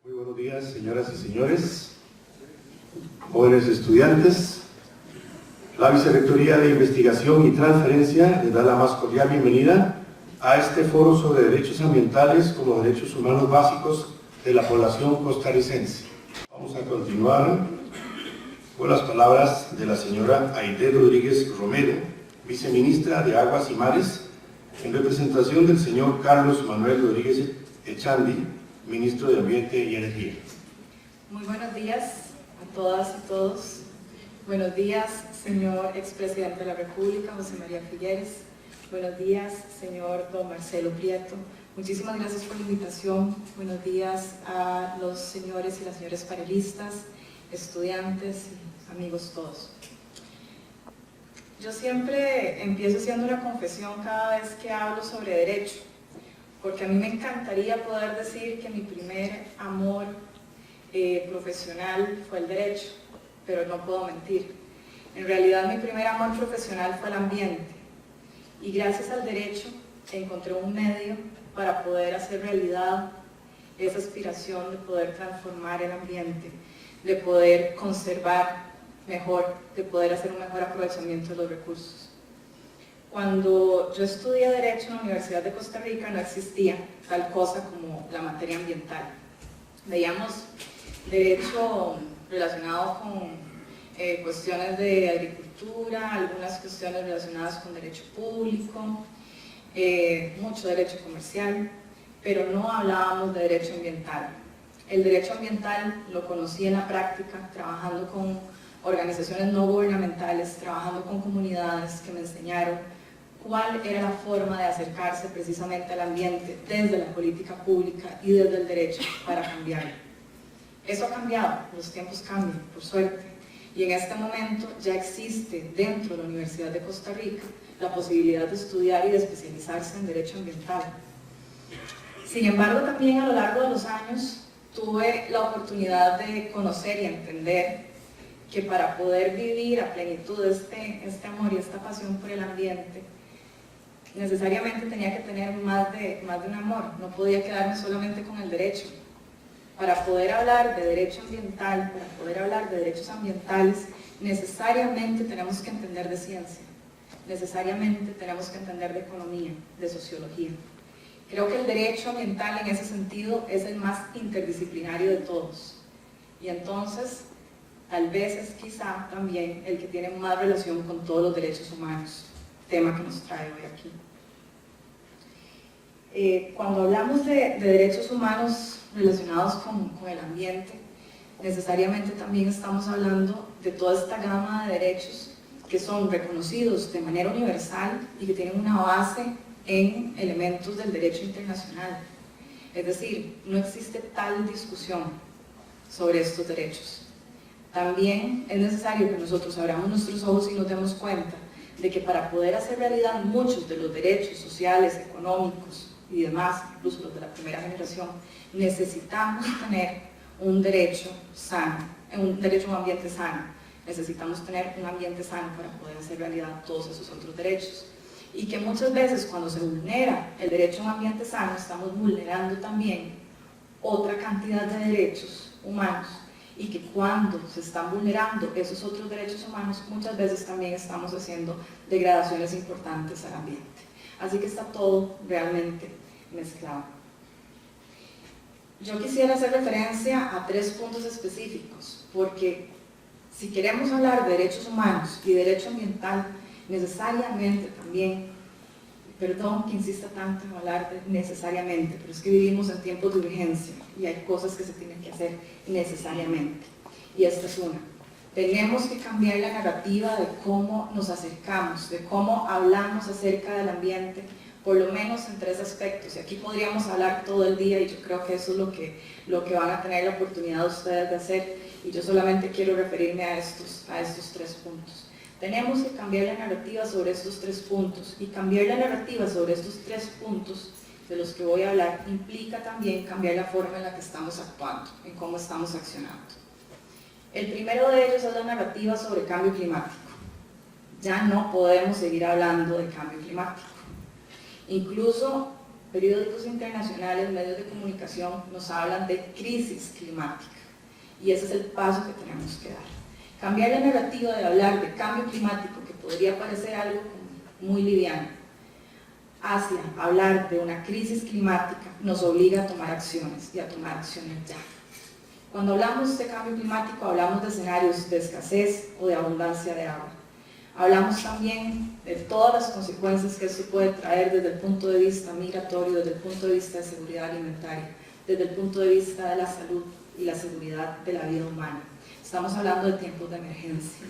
Muy buenos días, señoras y señores, jóvenes estudiantes. La Vicerrectoría de Investigación y Transferencia les da la más cordial bienvenida a este foro sobre derechos ambientales como derechos humanos básicos de la población costarricense. Vamos a continuar con las palabras de la señora Aide Rodríguez Romero, viceministra de Aguas y Mares, en representación del señor Carlos Manuel Rodríguez Echandi, ministro de Ambiente y Energía. Muy buenos días a todas y todos. Buenos días, señor expresidente de la República, José María Figueres. Buenos días, señor don Marcelo Prieto. Muchísimas gracias por la invitación. Buenos días a los señores y las señoras panelistas, estudiantes y amigos todos. Yo siempre empiezo haciendo una confesión cada vez que hablo sobre derecho, porque a mí me encantaría poder decir que mi primer amor profesional fue el derecho, pero no puedo mentir. En realidad mi primer amor profesional fue el ambiente, y gracias al derecho encontré un medio para poder hacer realidad esa aspiración de poder transformar el ambiente, de poder conservar mejor, de poder hacer un mejor aprovechamiento de los recursos. Cuando yo estudié Derecho en la Universidad de Costa Rica no existía tal cosa como la materia ambiental. Veíamos Derecho relacionado con cuestiones de agricultura, algunas cuestiones relacionadas con derecho público, mucho derecho comercial, pero no hablábamos de derecho ambiental. El derecho ambiental lo conocí en la práctica, trabajando con organizaciones no gubernamentales, trabajando con comunidades que me enseñaron cuál era la forma de acercarse precisamente al ambiente desde la política pública y desde el derecho para cambiarlo. Eso ha cambiado, los tiempos cambian, por suerte, y en este momento ya existe dentro de la Universidad de Costa Rica la posibilidad de estudiar y de especializarse en derecho ambiental. Sin embargo, también a lo largo de los años tuve la oportunidad de conocer y entender que para poder vivir a plenitud este amor y esta pasión por el ambiente, necesariamente tenía que tener más de un amor, no podía quedarme solamente con el derecho. Para poder hablar de derecho ambiental, para poder hablar de derechos ambientales, necesariamente tenemos que entender de ciencia, necesariamente tenemos que entender de economía, de sociología. Creo que el derecho ambiental en ese sentido es el más interdisciplinario de todos, y entonces tal vez es quizá también el que tiene más relación con todos los derechos humanos, tema que nos trae hoy aquí. Cuando hablamos de derechos humanos relacionados con el ambiente, necesariamente también estamos hablando de toda esta gama de derechos que son reconocidos de manera universal y que tienen una base en elementos del derecho internacional. Es decir, no existe tal discusión sobre estos derechos. También es necesario que nosotros abramos nuestros ojos y nos demos cuenta de que para poder hacer realidad muchos de los derechos sociales, económicos y demás, incluso los de la primera generación, necesitamos tener un derecho sano, un derecho a un ambiente sano. Necesitamos tener un ambiente sano para poder hacer realidad todos esos otros derechos. Y que muchas veces cuando se vulnera el derecho a un ambiente sano, estamos vulnerando también otra cantidad de derechos humanos, y que cuando se están vulnerando esos otros derechos humanos, muchas veces también estamos haciendo degradaciones importantes al ambiente. Así que está todo realmente mezclado. Yo quisiera hacer referencia a 3 puntos específicos, porque si queremos hablar de derechos humanos y derecho ambiental, necesariamente también, perdón que insista tanto en hablar de necesariamente, pero es que vivimos en tiempos de urgencia y hay cosas que se tienen que hacer necesariamente, y esta es una. Tenemos que cambiar la narrativa de cómo nos acercamos, de cómo hablamos acerca del ambiente, por lo menos en 3 aspectos, y aquí podríamos hablar todo el día, y yo creo que eso es lo que van a tener la oportunidad ustedes de hacer, y yo solamente quiero referirme a estos 3 puntos. Tenemos que cambiar la narrativa sobre estos 3 puntos, y cambiar la narrativa sobre estos 3 puntos de los que voy a hablar implica también cambiar la forma en la que estamos actuando, en cómo estamos accionando. El primero de ellos es la narrativa sobre cambio climático. Ya no podemos seguir hablando de cambio climático. Incluso periódicos internacionales, medios de comunicación nos hablan de crisis climática y ese es el paso que tenemos que dar. Cambiar la narrativa de hablar de cambio climático, que podría parecer algo muy liviano, hacia hablar de una crisis climática nos obliga a tomar acciones y a tomar acciones ya. Cuando hablamos de cambio climático hablamos de escenarios de escasez o de abundancia de agua. Hablamos también de todas las consecuencias que esto puede traer desde el punto de vista migratorio, desde el punto de vista de seguridad alimentaria, desde el punto de vista de la salud y la seguridad de la vida humana. Estamos hablando de tiempos de emergencia.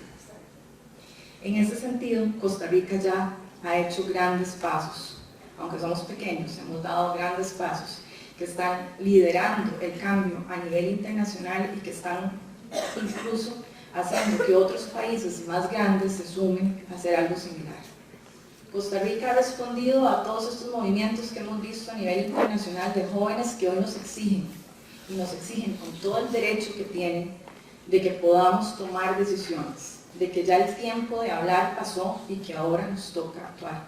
En ese sentido, Costa Rica ya ha hecho grandes pasos, aunque somos pequeños, hemos dado grandes pasos que están liderando el cambio a nivel internacional y que están incluso haciendo que otros países más grandes se sumen a hacer algo similar. Costa Rica ha respondido a todos estos movimientos que hemos visto a nivel internacional de jóvenes que hoy nos exigen, y nos exigen con todo el derecho que tienen de que podamos tomar decisiones, de que ya el tiempo de hablar pasó y que ahora nos toca actuar.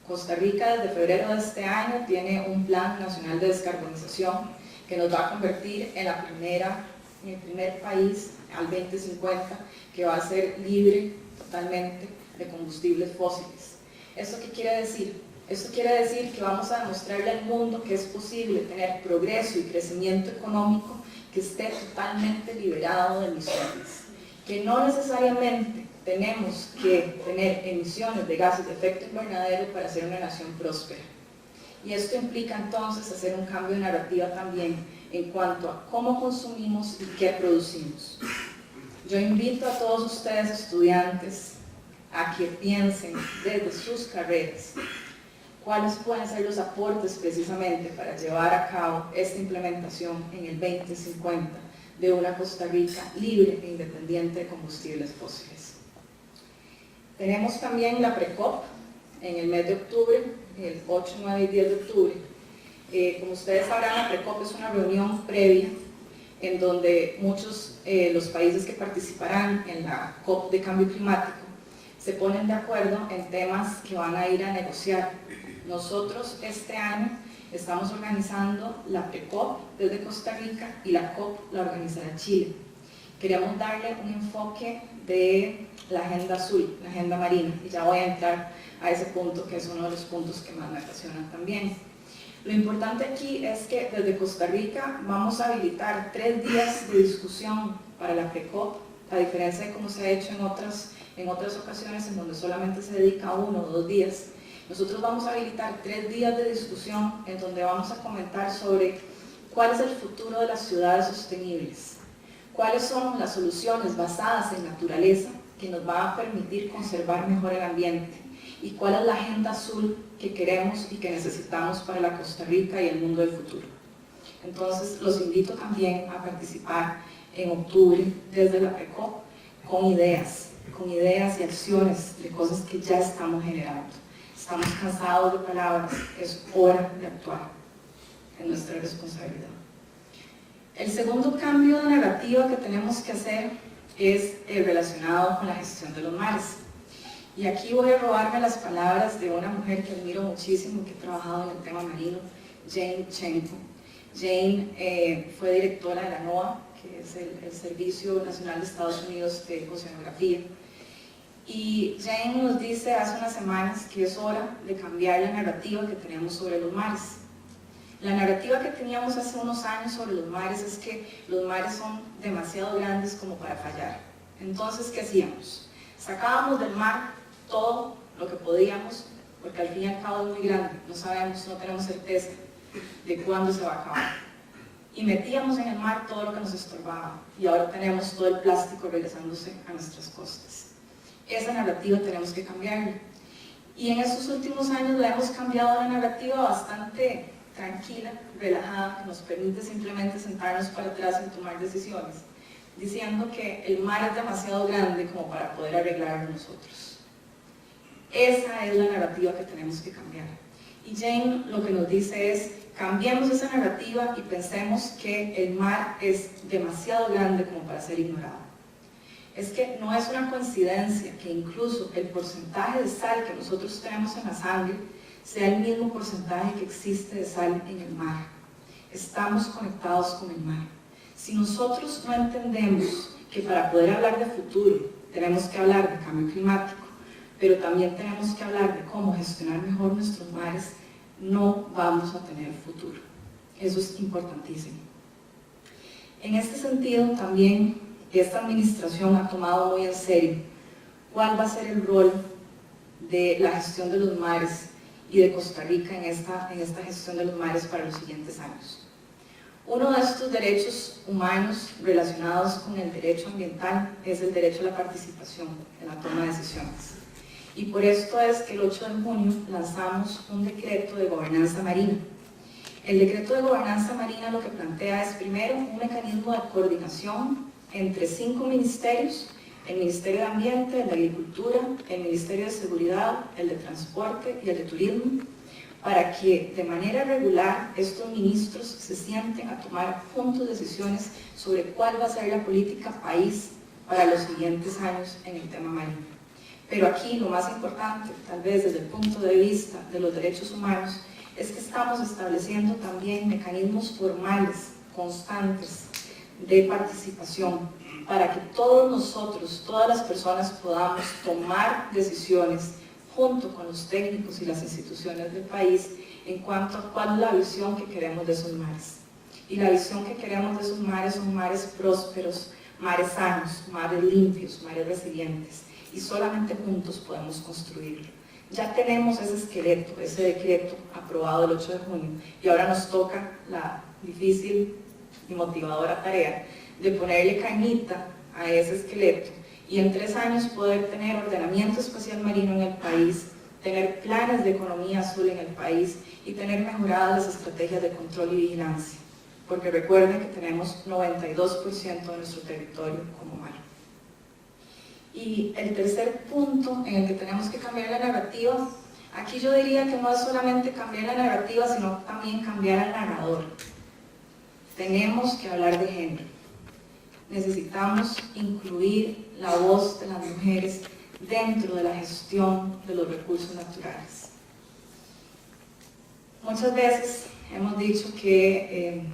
Costa Rica desde febrero de este año tiene un plan nacional de descarbonización que nos va a convertir en el primer país al 2050 que va a ser libre totalmente de combustibles fósiles. ¿Esto qué quiere decir? Esto quiere decir que vamos a demostrarle al mundo que es posible tener progreso y crecimiento económico que esté totalmente liberado de emisiones, que no necesariamente tenemos que tener emisiones de gases de efecto invernadero para ser una nación próspera. Y esto implica entonces hacer un cambio de narrativa también en cuanto a cómo consumimos y qué producimos. Yo invito a todos ustedes estudiantes a que piensen desde sus carreras cuáles pueden ser los aportes precisamente para llevar a cabo esta implementación en el 2050 de una Costa Rica libre e independiente de combustibles fósiles. Tenemos también la PRECOP en el mes de octubre, el 8, 9 y 10 de octubre. Como ustedes sabrán, la PRECOP es una reunión previa en donde muchos los países que participarán en la COP de cambio climático se ponen de acuerdo en temas que van a ir a negociar. Nosotros este año estamos organizando la PRECOP desde Costa Rica y la COP la organizará Chile. Queremos darle un enfoque de la agenda azul, la agenda marina, y ya voy a entrar a ese punto que es uno de los puntos que más me apasionan también. Lo importante aquí es que desde Costa Rica vamos a habilitar 3 días de discusión para la PRECOP, a diferencia de cómo se ha hecho en otras ocasiones en donde solamente se dedica 1 o 2 días. Nosotros vamos a habilitar 3 días de discusión en donde vamos a comentar sobre cuál es el futuro de las ciudades sostenibles, cuáles son las soluciones basadas en naturaleza que nos va a permitir conservar mejor el ambiente y cuál es la agenda azul que queremos y que necesitamos para la Costa Rica y el mundo del futuro. Entonces los invito también a participar en octubre desde la PRECOP con ideas y acciones de cosas que ya estamos generando. Estamos cansados de palabras, es hora de actuar, es nuestra responsabilidad. El segundo cambio de narrativa que tenemos que hacer es relacionado con la gestión de los mares. Y aquí voy a robarme las palabras de una mujer que admiro muchísimo, que ha trabajado en el tema marino, Jane Chenko. Jane fue directora de la NOAA, que es el Servicio Nacional de Estados Unidos de Oceanografía. Y Jane nos dice hace unas semanas que es hora de cambiar la narrativa que tenemos sobre los mares. La narrativa que teníamos hace unos años sobre los mares es que los mares son demasiado grandes como para fallar. Entonces, ¿qué hacíamos? Sacábamos del mar todo lo que podíamos, porque al fin y al cabo es muy grande, no sabemos, no tenemos certeza de cuándo se va a acabar. Y metíamos en el mar todo lo que nos estorbaba, y ahora tenemos todo el plástico regresándose a nuestras costas. Esa narrativa tenemos que cambiarla. Y en estos últimos años la hemos cambiado a una narrativa bastante tranquila, relajada, que nos permite simplemente sentarnos para atrás y tomar decisiones, diciendo que el mar es demasiado grande como para poder arreglarlo nosotros. Esa es la narrativa que tenemos que cambiar. Y Jane lo que nos dice es, cambiemos esa narrativa y pensemos que el mar es demasiado grande como para ser ignorado. Es que no es una coincidencia que incluso el porcentaje de sal que nosotros tenemos en la sangre sea el mismo porcentaje que existe de sal en el mar. Estamos conectados con el mar. Si nosotros no entendemos que para poder hablar de futuro tenemos que hablar de cambio climático, pero también tenemos que hablar de cómo gestionar mejor nuestros mares, no vamos a tener futuro. Eso es importantísimo. En este sentido, también esta administración ha tomado muy en serio cuál va a ser el rol de la gestión de los mares y de Costa Rica en esta gestión de los mares para los siguientes años. Uno de estos derechos humanos relacionados con el derecho ambiental es el derecho a la participación en la toma de decisiones. Y por esto es que el 8 de junio lanzamos un decreto de gobernanza marina. El decreto de gobernanza marina lo que plantea es primero un mecanismo de coordinación entre 5 ministerios: el Ministerio de Ambiente, el de Agricultura, el Ministerio de Seguridad, el de Transporte y el de Turismo, para que de manera regular estos ministros se sienten a tomar juntos decisiones sobre cuál va a ser la política país para los siguientes años en el tema marino. Pero aquí lo más importante, tal vez desde el punto de vista de los derechos humanos, es que estamos estableciendo también mecanismos formales, constantes, de participación, para que todos nosotros, todas las personas podamos tomar decisiones junto con los técnicos y las instituciones del país en cuanto a cuál es la visión que queremos de esos mares. Y la visión que queremos de esos mares son mares prósperos, mares sanos, mares limpios, mares resilientes, y solamente juntos podemos construirlo. Ya tenemos ese esqueleto, ese decreto aprobado el 8 de junio, y ahora nos toca la difícil y motivadora tarea de ponerle cañita a ese esqueleto y en 3 años poder tener ordenamiento espacial marino en el país, tener planes de economía azul en el país y tener mejoradas las estrategias de control y vigilancia, porque recuerden que tenemos 92% de nuestro territorio como mar. Y el tercer punto en el que tenemos que cambiar la narrativa, aquí yo diría que no es solamente cambiar la narrativa, sino también cambiar al narrador. Tenemos que hablar de género. Necesitamos incluir la voz de las mujeres dentro de la gestión de los recursos naturales. Muchas veces hemos dicho que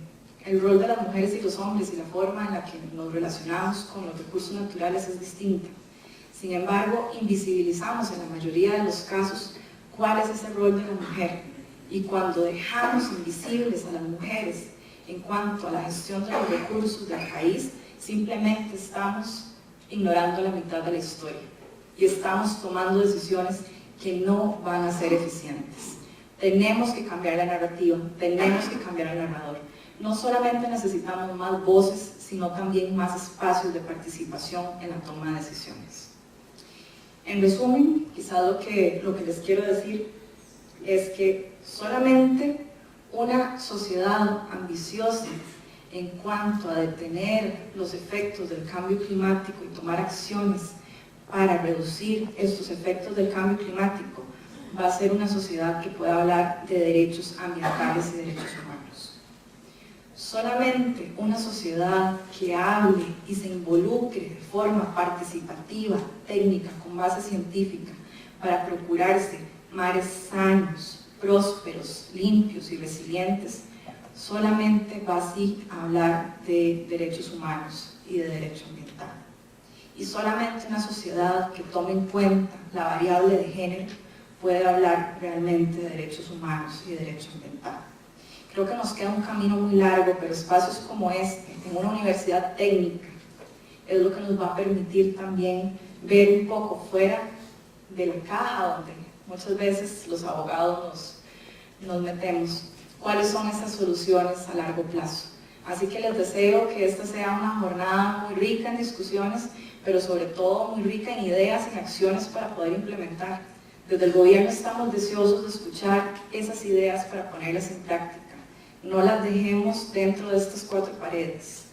el rol de las mujeres y los hombres y la forma en la que nos relacionamos con los recursos naturales es distinta. Sin embargo, invisibilizamos en la mayoría de los casos cuál es ese rol de la mujer, y cuando dejamos invisibles a las mujeres en cuanto a la gestión de los recursos del país, simplemente estamos ignorando la mitad de la historia y estamos tomando decisiones que no van a ser eficientes. Tenemos que cambiar la narrativa, tenemos que cambiar el narrador. No solamente necesitamos más voces, sino también más espacios de participación en la toma de decisiones. En resumen, quizás lo que les quiero decir es que solamente una sociedad ambiciosa en cuanto a detener los efectos del cambio climático y tomar acciones para reducir estos efectos del cambio climático va a ser una sociedad que pueda hablar de derechos ambientales y derechos humanos. Solamente una sociedad que hable y se involucre de forma participativa, técnica, con base científica, para procurarse mares sanos, prósperos, limpios y resilientes, solamente va así a hablar de derechos humanos y de derecho ambiental. Y solamente una sociedad que tome en cuenta la variable de género puede hablar realmente de derechos humanos y de derecho ambiental. Creo que nos queda un camino muy largo, pero espacios como este, en una universidad técnica, es lo que nos va a permitir también ver un poco fuera de la caja donde muchas veces los abogados nos metemos, cuáles son esas soluciones a largo plazo. Así que les deseo que esta sea una jornada muy rica en discusiones, pero sobre todo muy rica en ideas y en acciones para poder implementar. Desde el gobierno estamos deseosos de escuchar esas ideas para ponerlas en práctica. No las dejemos dentro de estas 4 paredes.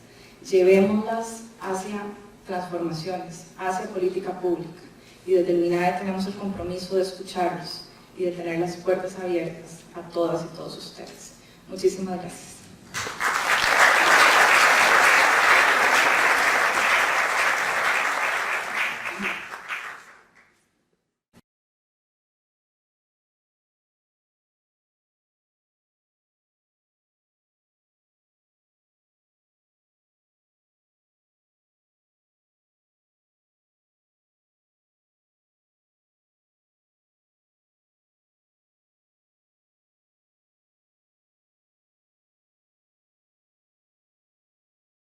Llevémoslas hacia transformaciones, hacia política pública. Y desde el MINAE tenemos el compromiso de escucharlos y de tener las puertas abiertas a todas y todos ustedes. Muchísimas gracias.